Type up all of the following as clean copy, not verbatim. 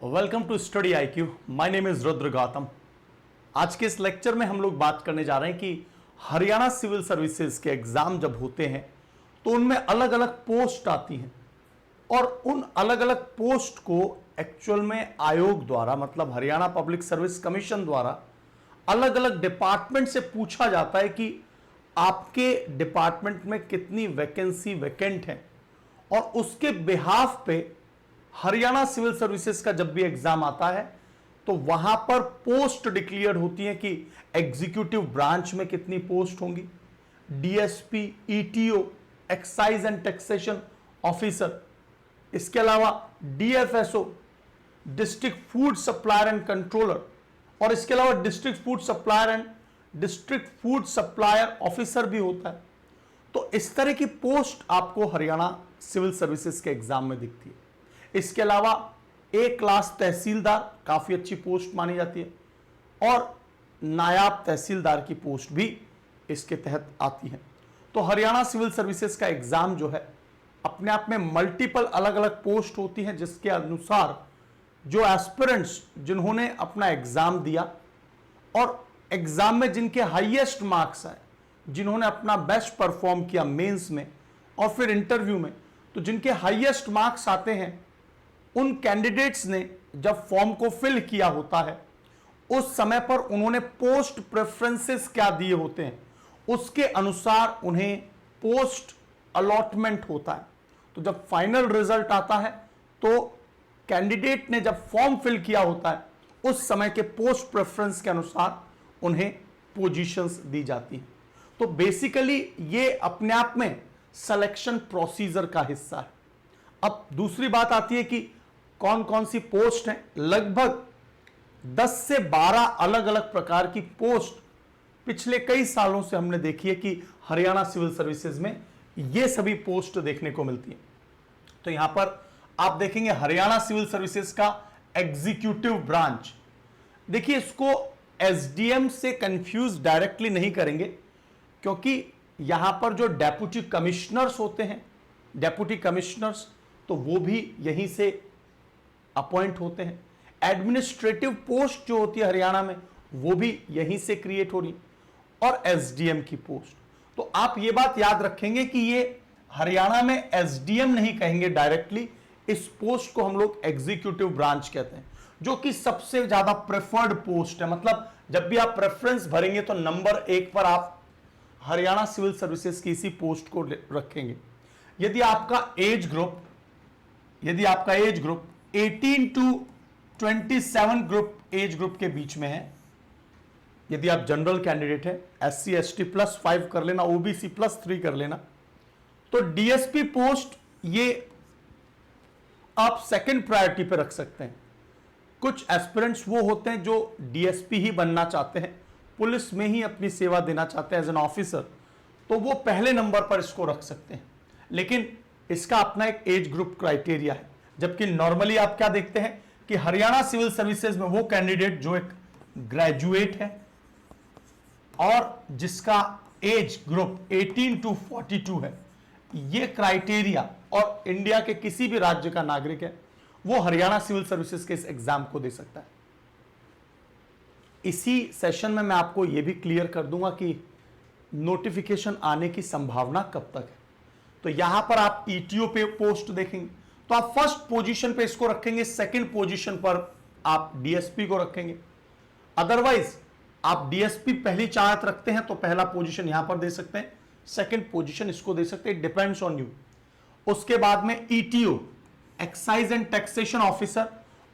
Welcome to study IQ। My name is Rudra Gautam. आज के इस लेक्चर में हम लोग बात करने जा रहे हैं कि हरियाणा सिविल सर्विसेज के एग्जाम जब होते हैं तो उनमें अलग अलग पोस्ट आती हैं और उन अलग अलग पोस्ट को एक्चुअल में आयोग द्वारा मतलब हरियाणा पब्लिक सर्विस कमीशन द्वारा अलग अलग डिपार्टमेंट से पूछा जाता है कि आपके डिपार्टमेंट में कितनी वैकेंसी वैकेंट है, और उसके बिहाफ पे हरियाणा सिविल सर्विसेज का जब भी एग्जाम आता है तो वहां पर पोस्ट डिक्लेयर होती है कि एग्जीक्यूटिव ब्रांच में कितनी पोस्ट होंगी, DSP, ETO, excise and taxation officer, इसके अलावा DFSO, district food supplier and controller, और इसके अलावा district food supplier and district food supplier officer भी होता है। तो इस तरह की पोस्ट आपको हरियाणा सिविल सर्विसेज के एग्जाम में दिखती है। इसके अलावा A क्लास तहसीलदार काफी अच्छी पोस्ट मानी जाती है, और नायाब तहसीलदार की पोस्ट भी इसके तहत आती है। तो हरियाणा सिविल सर्विसेज का एग्जाम जो है अपने आप में मल्टीपल अलग अलग पोस्ट होती हैं, जिसके अनुसार जो एस्पिरेंट्स जिन्होंने अपना एग्जाम दिया और एग्जाम में जिनके हाईएस्ट मार्क्स आए, जिन्होंने अपना बेस्ट परफॉर्म किया मेंस में और फिर इंटरव्यू में, तो जिनके हाईएस्ट मार्क्स आते हैं उन कैंडिडेट्स ने जब फॉर्म को फिल किया होता है उस समय पर उन्होंने पोस्ट प्रेफरेंसेस क्या दिए होते हैं, उसके अनुसार उन्हें पोस्ट अलॉटमेंट होता है। तो जब फाइनल रिजल्ट आता है तो कैंडिडेट ने जब फॉर्म फिल किया होता है उस समय के पोस्ट प्रेफरेंस के अनुसार उन्हें पोजीशंस दी जाती हैं। तो बेसिकली ये अपने आप में सिलेक्शन प्रोसीजर का हिस्सा है। अब दूसरी बात आती है कि कौन कौन सी पोस्ट हैं। लगभग 10 से 12 अलग अलग प्रकार की पोस्ट पिछले कई सालों से हमने देखी है कि हरियाणा सिविल सर्विसेज में ये सभी पोस्ट देखने को मिलती है। तो यहां पर आप देखेंगे हरियाणा सिविल सर्विसेज का एग्जीक्यूटिव ब्रांच। देखिए, इसको SDM से कंफ्यूज डायरेक्टली नहीं करेंगे, क्योंकि यहां पर जो डेप्यूटी कमिश्नर्स होते हैं, डेप्यूटी कमिश्नर्स, तो वो भी यहीं से अपॉइंट होते हैं। एडमिनिस्ट्रेटिव पोस्ट जो होती है हरियाणा में वो भी यहीं से क्रिएट हो रही, और SDM की पोस्ट। तो आप ये बात याद रखेंगे कि ये हरियाणा में SDM नहीं कहेंगे डायरेक्टली, इस पोस्ट को हम लोग एग्जीक्यूटिव ब्रांच कहते हैं, जो कि सबसे ज्यादा प्रेफर्ड पोस्ट है। मतलब जब भी आप प्रेफरेंस भरेंगे तो नंबर 1 पर आप हरियाणा सिविल सर्विसेज की इसी पोस्ट को रखेंगे। यदि आपका age group 18 to 27 group age group के बीच में है, यदि आप जनरल कैंडिडेट है, SC ST +5 कर लेना, OBC +3 कर लेना, तो DSP पोस्ट ये आप सेकंड प्रायोरिटी पे रख सकते हैं। कुछ एस्पिरेंट्स वो होते हैं जो DSP ही बनना चाहते हैं, पुलिस में ही अपनी सेवा देना चाहते हैं एज एन ऑफिसर, तो वो पहले नंबर पर इसको रख सकते हैं। लेकिन इसका अपना एक एज ग्रुप क्राइटेरिया है। जबकि नॉर्मली आप क्या देखते हैं कि हरियाणा सिविल सर्विसेज में वो कैंडिडेट जो एक ग्रेजुएट है और जिसका एज ग्रुप 18 टू 42 है, ये क्राइटेरिया, और इंडिया के किसी भी राज्य का नागरिक है, वो हरियाणा सिविल सर्विसेज के इस एग्जाम को दे सकता है। इसी सेशन में मैं आपको यह भी क्लियर कर दूंगा कि नोटिफिकेशन आने की संभावना कब तक है। तो यहां पर आप ETO पे पोस्ट देखेंगे तो आप फर्स्ट पोजीशन पे इसको रखेंगे, सेकंड पोजीशन पर आप DSP को रखेंगे। अदरवाइज आप DSP पहली चाहत रखते हैं तो पहला पोजीशन यहां पर दे सकते हैं, सेकंड पोजीशन इसको दे सकते हैं, डिपेंड्स ऑन यू। उसके बाद में ETO, excise and taxation officer,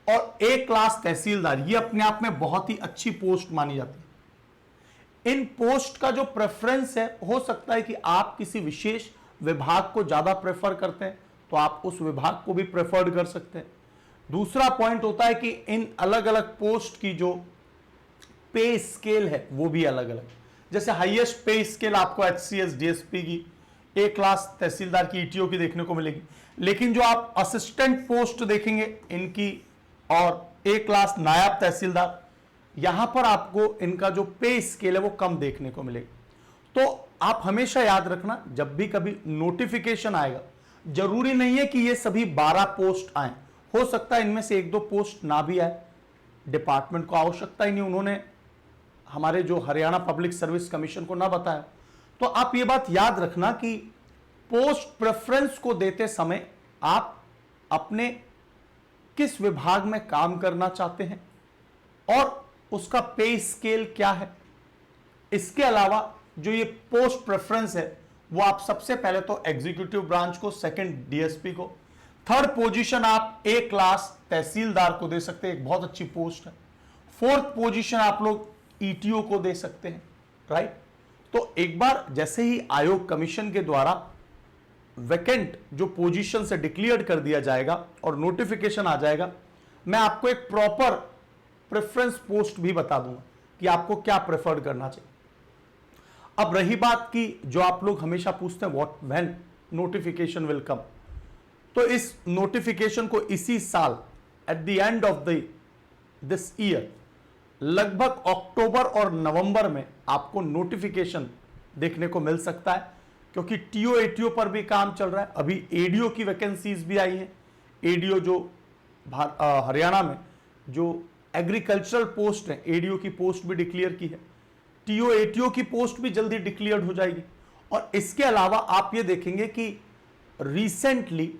और A क्लास तहसीलदार, ये अपने आप में बहुत ही अच्छी पोस्ट मानी जाती है। इन पोस्ट का जो प्रेफरेंस है, हो सकता है कि आप किसी विशेष विभाग को ज्यादा प्रेफर करते हैं तो आप उस विभाग को भी प्रेफर्ड कर सकते हैं। दूसरा पॉइंट होता है कि इन अलग अलग पोस्ट की जो पे स्केल है वो भी अलग अलग, जैसे हाईएस्ट पे स्केल आपको HCS DSP की, A क्लास तहसीलदार की, ETO की देखने को मिलेगी। लेकिन जो आप असिस्टेंट पोस्ट देखेंगे इनकी, और A क्लास नायब तहसीलदार, यहां पर आपको इनका जो पे स्केल है वो कम देखने को मिलेगा। तो आप हमेशा याद रखना, जब भी कभी नोटिफिकेशन आएगा, जरूरी नहीं है कि ये सभी 12 पोस्ट आए, हो सकता है इनमें से एक दो पोस्ट ना भी आए, डिपार्टमेंट को आवश्यकता ही नहीं, उन्होंने हमारे जो हरियाणा पब्लिक सर्विस कमीशन को ना बताया। तो आप ये बात याद रखना कि पोस्ट प्रेफरेंस को देते समय आप अपने किस विभाग में काम करना चाहते हैं और उसका पे स्केल क्या है। इसके अलावा जो ये पोस्ट प्रेफरेंस है वो आप सबसे पहले तो एग्जीक्यूटिव ब्रांच को, सेकंड डीएसपी को, थर्ड पोजीशन आप ए क्लास तहसीलदार को दे सकते हैं, एक बहुत अच्छी पोस्ट है। फोर्थ पोजीशन आप लोग ईटीओ को दे सकते हैं, राइट। तो एक बार जैसे ही आयोग कमीशन के द्वारा वैकेंट जो पोजीशन से डिक्लेयर कर दिया जाएगा और नोटिफिकेशन आ जाएगा, मैं आपको एक प्रॉपर प्रेफरेंस पोस्ट भी बता दूंगा कि आपको क्या प्रेफर करना चाहिए। अब रही बात की जो आप लोग हमेशा पूछते हैं what when notification will come, तो इस नोटिफिकेशन को इसी साल at the end of this year लगभग अक्टूबर और नवंबर में आपको नोटिफिकेशन देखने को मिल सकता है, क्योंकि टीओ एटीओ पर भी काम चल रहा है। अभी एडीओ की वैकेंसीज भी आई हैं। एडीओ जो हरियाणा में जो एग्रीकल्चरल पोस्ट है, एडीओ की पोस्ट भी डिक्लेयर की है। टीओ एटीओ की पोस्ट भी जल्दी डिक्लेयर हो जाएगी। और इसके अलावा आप ये देखेंगे कि रिसेंटली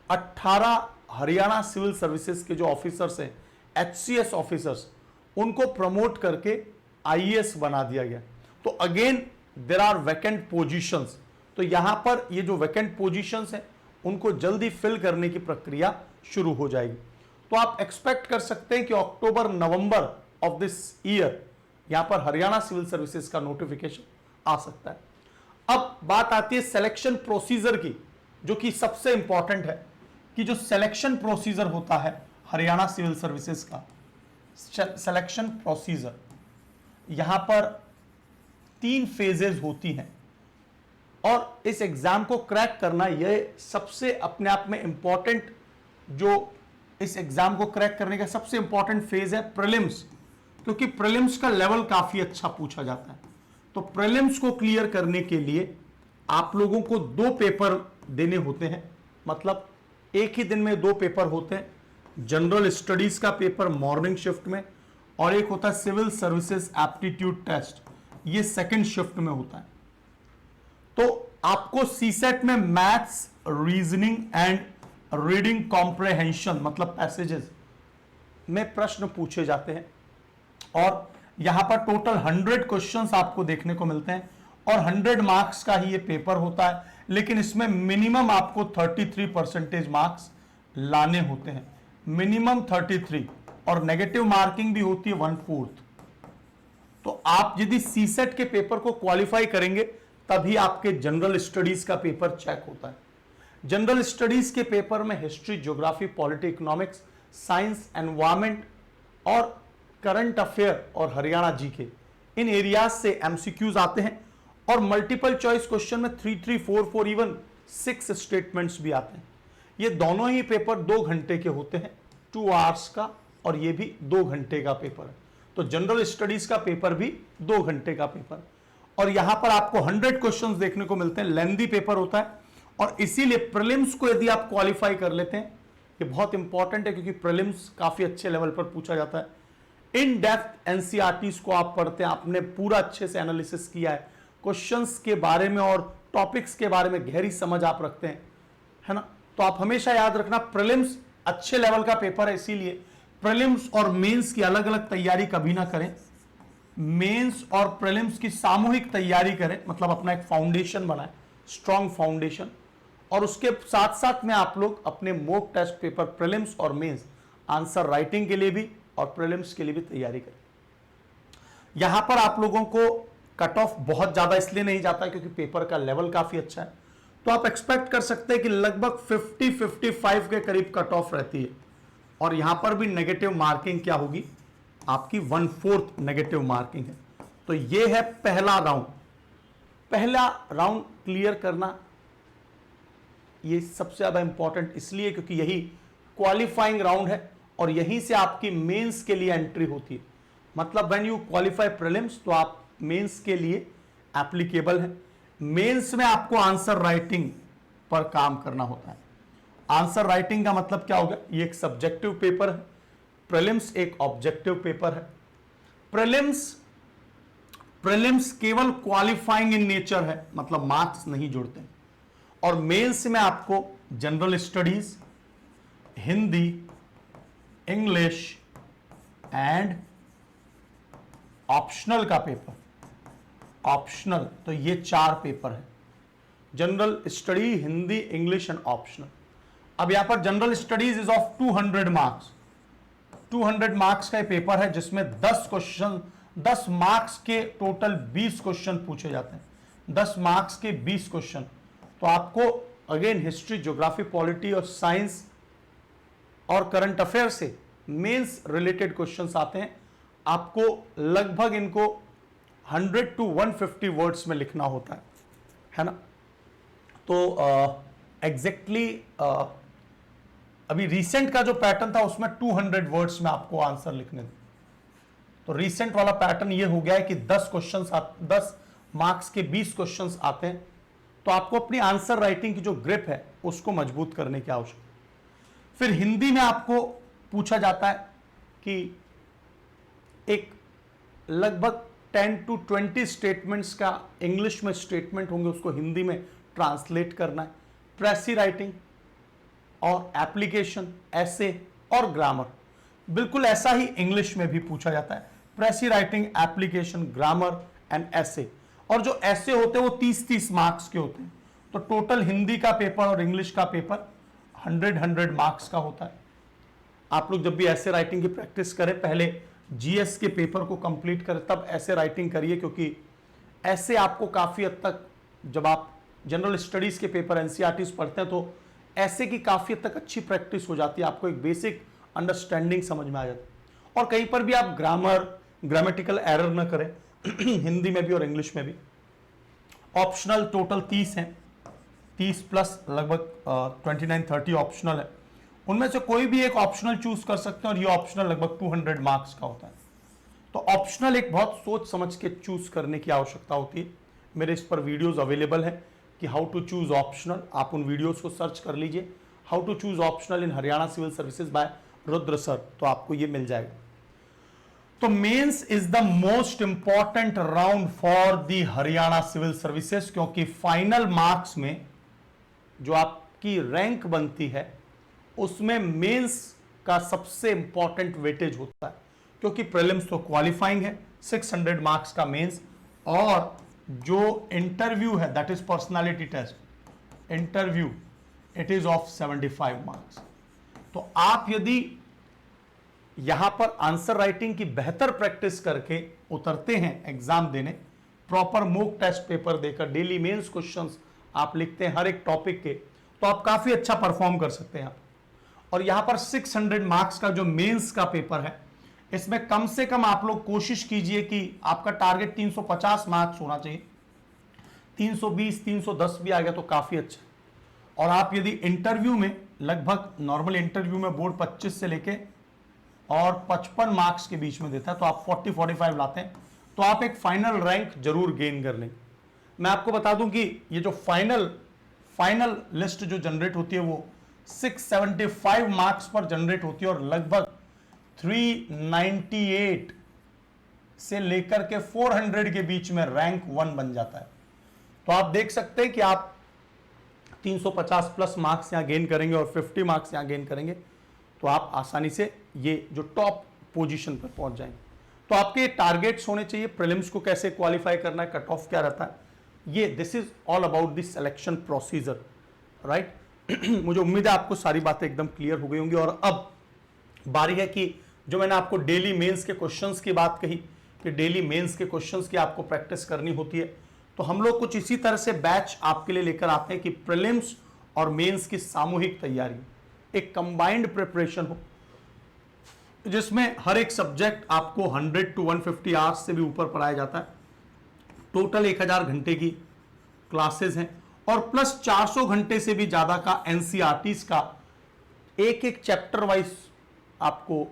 18 हरियाणा सिविल सर्विसेज के जो ऑफिसर्स हैं, एचसीएस ऑफिसर्स, उनको प्रमोट करके आईएएस बना दिया गया। तो again there are vacant positions. तो यहां पर ये जो वैकेंट पोजीशंस हैं उनको जल्दी फिल करने की प्रक्रिया शुरू हो जाएगी। तो आप एक्सपेक्ट कर सकते हैं कि अक्टूबर नवंबर ऑफ दिस ईयर यहां पर हरियाणा सिविल सर्विसेज का नोटिफिकेशन आ सकता है। अब बात आती है सिलेक्शन प्रोसीजर की, जो कि सबसे इंपॉर्टेंट है कि जो सिलेक्शन प्रोसीजर होता है हरियाणा सिविल सर्विसेज का, सिलेक्शन प्रोसीजर, यहां पर 3 फेजेस होती हैं और इस एग्जाम को क्रैक करना यह सबसे अपने आप में इंपॉर्टेंट, जो इस एग्जाम को क्रैक करने का सबसे इंपॉर्टेंट फेज है प्रीलिम्स, क्योंकि प्रीलिम्स का लेवल काफी अच्छा पूछा जाता है। तो प्रीलिम्स को क्लियर करने के लिए आप लोगों को 2 पेपर देने होते हैं, मतलब एक ही दिन में 2 पेपर होते हैं। जनरल स्टडीज का पेपर मॉर्निंग शिफ्ट में और एक होता है सिविल सर्विसेज एप्टीट्यूड टेस्ट, ये सेकंड शिफ्ट में होता है। तो आपको सीसेट में maths, reasoning and reading comprehension मतलब पैसेजेस में प्रश्न पूछे जाते हैं और यहां पर टोटल 100 क्वेश्चंस आपको देखने को मिलते हैं और 100 मार्क्स का ही ये पेपर होता है, लेकिन इसमें मिनिमम आपको 33% मार्क्स लाने होते हैं, मिनिमम 33, और नेगेटिव मार्किंग भी होती है 1/4। तो आप यदि सीसेट के पेपर को क्वालिफाई करेंगे तभी आपके जनरल स्टडीज का पेपर चेक होता है। जनरल स्टडीज के पेपर में history, geography, polity, economics, science, environment और करंट अफेयर और हरियाणा जीके, इन एरियाज से एमसीक्यूज आते हैं और मल्टीपल चॉइस क्वेश्चन में 3, 3, 4, 4 इवन 6 स्टेटमेंट्स भी आते हैं। ये दोनों ही पेपर 2 घंटे के होते हैं, 2 आवर्स का, और ये भी 2 घंटे का पेपर है। तो जनरल स्टडीज का पेपर भी 2 घंटे का पेपर, और यहां पर आपको 100 क्वेश्चंस देखने को मिलते हैं, लेंथी पेपर होता है। और इसीलिए प्रीलिम्स को यदि आप क्वालिफाई कर लेते हैं, ये बहुत इंपॉर्टेंट है क्योंकि प्रीलिम्स काफी अच्छे लेवल पर पूछा जाता है। इन डेप्थ एनसीईआरटीज को आप पढ़ते हैं, आपने पूरा अच्छे से एनालिसिस किया है, क्वेश्चंस के बारे में और टॉपिक्स के बारे में गहरी समझ आप रखते हैं, है ना। तो आप हमेशा याद रखना प्रीलिम्स अच्छे लेवल का पेपर है, इसीलिए प्रीलिम्स और मेंस की अलग अलग तैयारी कभी ना करें। मेंस और प्रीलिम्स की सामूहिक तैयारी करें, मतलब अपना एक फाउंडेशन बनाएं, स्ट्रॉन्ग फाउंडेशन, और उसके साथ साथ में आप लोग अपने मॉक टेस्ट पेपर प्रीलिम्स और मेंस आंसर राइटिंग के लिए भी और प्रीलिम्स के लिए भी तैयारी करें। यहां पर आप लोगों को कट ऑफ बहुत ज्यादा इसलिए नहीं जाता क्योंकि पेपर का लेवल काफी अच्छा है, तो आप एक्सपेक्ट कर सकते हैं कि लगभग 50-55 के करीब कट ऑफ रहती है। और यहां पर भी नेगेटिव मार्किंग क्या होगी आपकी, 1/4 नेगेटिव मार्किंग है। तो यह है पहला राउंड। पहला राउंड क्लियर करना ये सबसे ज्यादा इंपॉर्टेंट इसलिए क्योंकि यही क्वालिफाइंग राउंड है और यहीं से आपकी मेंस के लिए एंट्री होती है। मतलब व्हेन यू क्वालिफाई प्रीलिम्स तो आप मेंस के लिए एप्लीकेबल है। मेंस में आपको आंसर राइटिंग पर काम करना होता है आंसर राइटिंग का मतलब क्या हो गया, ये एक सब्जेक्टिव पेपर है, प्रीलिम्स एक ऑब्जेक्टिव पेपर है। प्रीलिम्स केवल क्वालिफाइंग इन नेचर है, मतलब मार्क्स नहीं जुड़ते, और मेंस में आपको general studies, Hindi, English and optional का पेपर, ऑप्शनल, तो ये 4 पेपर है, general study, Hindi, English and optional. अब यहां पर general studies is of 200 marks, 200 marks का पेपर है जिसमें 10 क्वेश्चन, 10 मार्क्स के टोटल 20 क्वेश्चन पूछे जाते हैं, 10 मार्क्स के 20 क्वेश्चन। तो आपको अगेन हिस्ट्री, ज्योग्राफी, पॉलिटी और साइंस और करंट अफेयर से मेंस रिलेटेड क्वेश्चंस आते हैं। आपको लगभग इनको 100 to 150 वर्ड्स में लिखना होता है ना। तो एग्जैक्टली अभी रिसेंट का जो पैटर्न था उसमें 200 वर्ड्स में आपको आंसर लिखने थे। तो रिसेंट वाला पैटर्न ये हो गया है कि 10 क्वेश्चंस, 10 मार्क्स के 20 क्वेश्चंस आते हैं। तो आपको अपनी आंसर राइटिंग की जो ग्रिप है उसको मजबूत करने की आवश्यकता। फिर हिंदी में आपको पूछा जाता है कि एक लगभग 10 to 20 स्टेटमेंट्स का इंग्लिश में स्टेटमेंट होंगे, उसको हिंदी में ट्रांसलेट करना है। प्रेसी राइटिंग और एप्लीकेशन, ऐसे और ग्रामर, बिल्कुल ऐसा ही इंग्लिश में भी पूछा जाता है। प्रेसी राइटिंग, एप्लीकेशन, ग्रामर एंड ऐसे। और जो ऐसे होते हैं वो 30-30 मार्क्स के होते हैं। तो टोटल हिंदी का पेपर और इंग्लिश का पेपर 100 मार्क्स का होता है। आप लोग जब भी ऐसे राइटिंग की प्रैक्टिस करें, पहले जीएस के पेपर को कंप्लीट करें तब ऐसे राइटिंग करिए, क्योंकि ऐसे आपको काफी हद तक, जब आप जनरल स्टडीज के पेपर एनसीईआरटी पढ़ते हैं तो ऐसे की काफी हद तक अच्छी प्रैक्टिस हो जाती है, आपको एक बेसिक अंडरस्टैंडिंग समझ में आ जाती है। और कहीं पर भी आप ग्रामेटिकल एरर ना करें हिंदी में भी और इंग्लिश में भी। ऑप्शनल टोटल 30 हैं, 30 प्लस लगभग 29-30 ऑप्शनल है। उनमें से कोई भी एक ऑप्शनल चूज कर सकते हैं और ये ऑप्शनल लगभग 200 मार्क्स का होता है। तो ऑप्शनल एक बहुत सोच समझ के चूज करने की आवश्यकता होती है। मेरे इस पर वीडियोस अवेलेबल है कि हाउ टू चूज ऑप्शनल, आप उन वीडियोस को सर्च कर लीजिए, how to choose optional in Haryana civil services by Rudra sir, तो आपको ये मिल जाएगा। तो mains is the most important round for the Haryana civil services, क्योंकि फाइनल मार्क्स में जो आपकी रैंक बनती है उसमें मेंस का सबसे इंपॉर्टेंट वेटेज होता है, क्योंकि प्रीलिम्स तो क्वालिफाइंग है, 600 मार्क्स का मेंस, और जो इंटरव्यू है that is personality test, interview it is of 75 marks. तो आप यदि यहां पर आंसर राइटिंग की बेहतर प्रैक्टिस करके उतरते हैं एग्जाम देने, प्रॉपर मॉक टेस्ट पेपर देकर डेली मेंस क्वेश्चंस आप लिखते हैं हर एक टॉपिक के, तो आप काफी अच्छा परफॉर्म कर सकते हैं। और यहां पर 600 मार्क्स का जो मेंस का पेपर है, इसमें कम से कम आप लोग कोशिश कीजिए कि आपका टारगेट 350 मार्क्स होना चाहिए। 320, 310 भी आ गया तो काफी अच्छा। और आप यदि इंटरव्यू में, लगभग नॉर्मल इंटरव्यू में बोर्ड 25 से लेके और 55 मार्क्स के बीच में देता है, तो आप 40-45 लाते हैं तो आप एक फाइनल रैंक जरूर गेन कर लेंगे। मैं आपको बता दूं कि ये जो फाइनल लिस्ट जो जनरेट होती है वो 675 मार्क्स पर जनरेट होती है, और लगभग 398 से लेकर के 400 के बीच में रैंक 1 बन जाता है। तो आप देख सकते हैं कि आप 350 प्लस मार्क्स यहां गेन करेंगे और 50 मार्क्स यहां गेन करेंगे, तो आप आसानी से ये जो टॉप पोजीशन पर पहुंच जाएंगे। तो आपके टारगेट्स होने चाहिए, प्रीलिम्स को कैसे क्वालिफाई करना है, कट ऑफ क्या रहता है, ये this is all about this selection procedure, right. मुझे उम्मीद है आपको सारी बातें एकदम क्लियर हो गई होंगी। और अब बारी है कि जो मैंने आपको डेली मेंस के क्वेश्चंस की बात कही कि डेली मेंस के क्वेश्चंस की आपको प्रैक्टिस करनी होती है, तो हम लोग कुछ इसी तरह से बैच आपके लिए लेकर आते हैं कि प्रीलिम्स और मेंस की सामूहिक तैयारी, एक कंबाइंड प्रिपरेशन हो, जिसमें हर एक सब्जेक्ट आपको 100 to 150 आवर्स से भी ऊपर पढ़ाया जाता है। टोटल 1000 घंटे की क्लासेस हैं, और प्लस 400 घंटे से भी ज्यादा का एनसीईआरटीज का एक एक चैप्टर वाइज आपको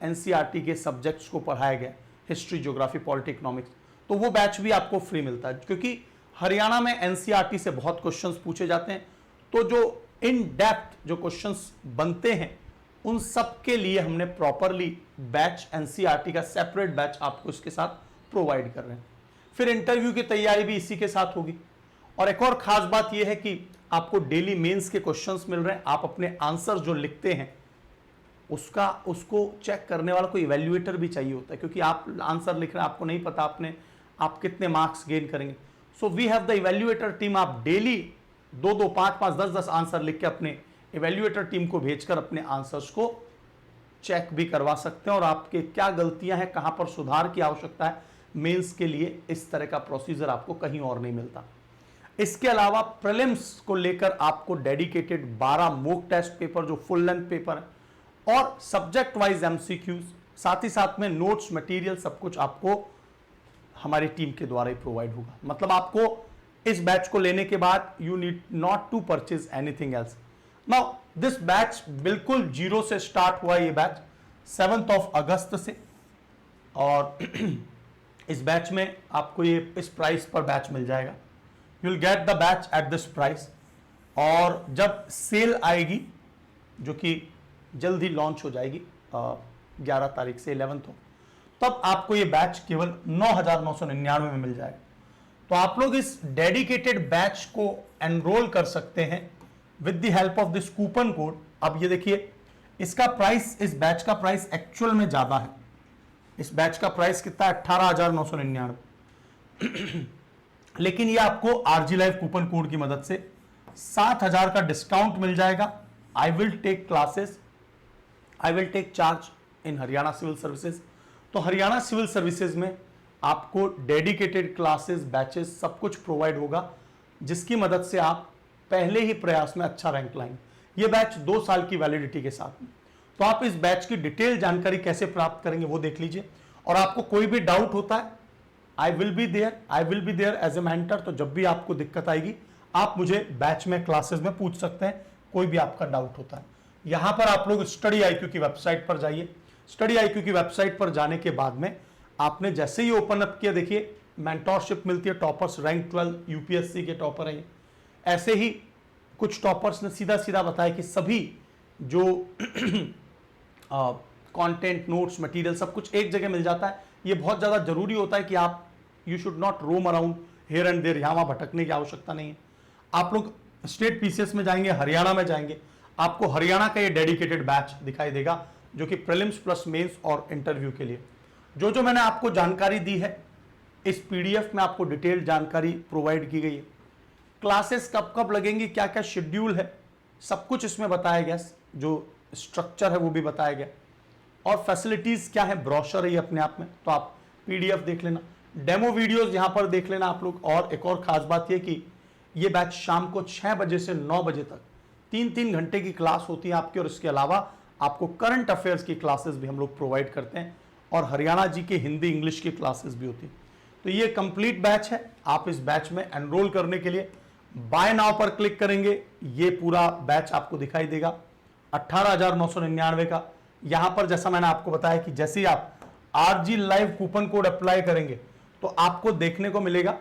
एनसीईआरटी के सब्जेक्ट्स को पढ़ाया गया, हिस्ट्री, ज्योग्राफी, पॉलिटी, इकोनॉमिक्स। तो वो बैच भी आपको फ्री मिलता है, क्योंकि हरियाणा में एनसीईआरटी से बहुत क्वेश्चंस पूछे जाते हैं। तो जो इन डेप्थ जो क्वेश्चंस बनते हैं उन सब के लिए हमने प्रॉपरली बैच एनसीईआरटी का सेपरेट बैच आपको इसके साथ प्रोवाइड कर रहे हैं। फिर इंटरव्यू की तैयारी भी इसी के साथ होगी। और एक और खास बात यह है कि आपको डेली मेंस के क्वेश्चंस मिल रहे हैं। आप अपने आंसर जो लिखते हैं उसको चेक करने वाला कोई इवैल्यूएटर भी चाहिए होता है, क्योंकि आप आंसर लिख रहे हैं, आपको नहीं पता आप कितने मार्क्स गेन करेंगे। So we have the evaluator team. आप डेली 2-2, 5-5, 10-10 आंसर लिख के अपने इवैल्यूएटर टीम को भेजकर अपने आंसर्स को चेक भी करवा सकते हैं और आपके क्या गलतियां हैं, कहां पर सुधार की आवश्यकता है। मेंस के लिए इस तरह का प्रोसीजर आपको कहीं और नहीं मिलता। इसके अलावा प्रीलिम्स को लेकर आपको डेडिकेटेड 12 मॉक टेस्ट पेपर जो फुल लेंथ पेपर है और सब्जेक्ट वाइज एमसीक्यूज, साथ ही साथ में नोट्स मटेरियल सब कुछ आपको हमारी टीम के द्वारा ही प्रोवाइड होगा। मतलब आपको इस बैच को लेने के बाद you need not to purchase anything else. Now this batch बिल्कुल जीरो से स्टार्ट हुआ। ये बैच 7 अगस्त से, और इस बैच में आपको ये इस प्राइस पर बैच मिल जाएगा। You will get the batch at this price. और जब सेल आएगी जो कि जल्द ही लॉन्च हो जाएगी 11 तारीख से 11 को, तब आपको ये बैच केवल 9,999 में मिल जाएगा। तो आप लोग इस डेडिकेटेड बैच को एनरोल कर सकते हैं with the help of this coupon code. अब ये देखिए, इसका प्राइस, इस बैच का प्राइस एक्चुअल में ज्यादा है। इस बैच का प्राइस कितना है? 18,999। लेकिन ये आपको आरजी लाइव कूपन कोड की मदद से 7,000 का डिस्काउंट मिल जाएगा। I will take classes, I will take charge in Haryana civil services. तो हरियाणा सिविल सर्विसेज में आपको डेडिकेटेड क्लासेस, बैचेस सब कुछ प्रोवाइड होगा, जिसकी मदद से आप पहले ही प्रयास में अच्छा रैंक लाएंगे। ये बैच 2 साल की वैलिडिटी के साथ में। तो आप इस बैच की डिटेल जानकारी कैसे प्राप्त करेंगे वो देख लीजिए। और आपको कोई भी डाउट होता है, I will be there as a mentor. तो जब भी आपको दिक्कत आएगी आप मुझे बैच में, क्लासेस में पूछ सकते हैं, कोई भी आपका डाउट होता है। यहां पर आप लोग स्टडी आईक्यू की वेबसाइट पर जाइए। स्टडी आईक्यू की वेबसाइट पर जाने के बाद में आपने जैसे ही ओपन अप किया, देखिए मेंटोरशिप मिलती है। टॉपर्स रैंक 12 यूपीएससी के टॉपर है। ऐसे ही कुछ टॉपर्स ने सीधा सीधा बताया कि सभी जो कंटेंट, नोट्स, मटेरियल सब कुछ एक जगह मिल जाता है। ये बहुत ज़्यादा जरूरी होता है कि आप you should not roam around here and there, यहाँ वहाँ भटकने की आवश्यकता नहीं है। आप लोग स्टेट पीसीएस में जाएंगे, हरियाणा में जाएंगे, आपको हरियाणा का ये डेडिकेटेड बैच दिखाई देगा जो कि प्रीलिम्स प्लस मेंस और इंटरव्यू के लिए। जो जो मैंने आपको जानकारी दी है इस पीडीएफ में आपको डिटेल जानकारी प्रोवाइड की गई है। क्लासेस कब कब लगेंगी, क्या क्या शेड्यूल है, सब कुछ इसमें बताया गया। जो स्ट्रक्चर है वो भी बताया गया, और फैसिलिटीज क्या है, ब्रोशर है ये अपने आप में। तो आप पीडीएफ देख लेना, डेमो वीडियोस यहां पर देख लेना आप लोग। और एक और खास बात ये कि ये बैच शाम को 6 बजे से 9 बजे तक 3-3 घंटे की क्लास होती है आपकी। और इसके अलावा आपको करंट अफेयर्स की क्लासेस भी हम लोग प्रोवाइड करते हैं, और हरियाणा जी के हिंदी इंग्लिश की क्लासेस भी होती है। तो ये कंप्लीट बैच है। आप इस बैच में एनरोल करने के लिए बाय नाउ पर क्लिक करेंगे, ये पूरा बैच आपको दिखाई देगा 18,999 का। यहां पर जैसा मैंने आपको बताया कि जैसे ही आप RG live coupon code apply करेंगे तो आपको देखने को मिलेगा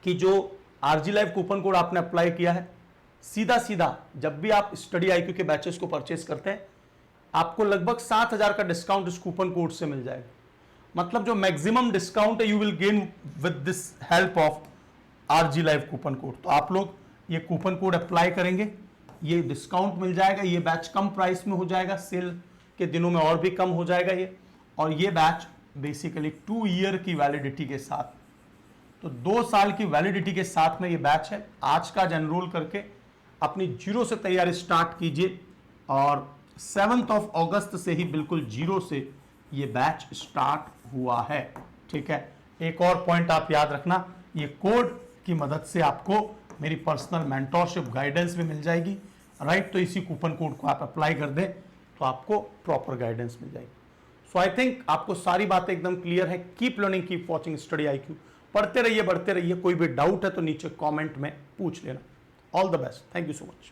कि जो आरजी लाइव कूपन कोड आपने अप्लाई किया है, सीधा सीधा जब भी आप स्टडी आईक्यू के बैचेस को परचेस करते हैं आपको लगभग 7,000 का डिस्काउंट इस कूपन कोड से मिल जाएगा। मतलब जो मैक्सिमम डिस्काउंट है you will gain with this help of RG live coupon code. तो आप लोग ये कूपन कोड अप्लाई करेंगे, ये डिस्काउंट मिल जाएगा। ये बैच कम प्राइस में हो जाएगा, सेल के दिनों में और भी कम हो जाएगा ये। और ये बैच बेसिकली 2 ईयर की वैलिडिटी के साथ, तो 2 साल की वैलिडिटी के साथ में ये बैच है। आज का एनरोल करके अपनी जीरो से तैयारी स्टार्ट कीजिए, और 7 अगस्त से ही बिल्कुल जीरो से ये बैच स्टार्ट हुआ है। ठीक है, एक और पॉइंट आप याद रखना, ये कोड की मदद से आपको मेरी पर्सनल मेंटोरशिप गाइडेंस भी मिल जाएगी। राइट, तो इसी कूपन कोड को आप अप्लाई कर दें तो आपको प्रॉपर गाइडेंस मिल जाएगी। सो आई थिंक आपको सारी बातें एकदम क्लियर है। Keep learning, keep watching study IQ. पढ़ते रहिए, बढ़ते रहिए। कोई भी डाउट है तो नीचे कमेंट में पूछ लेना। All the best, thank you so much.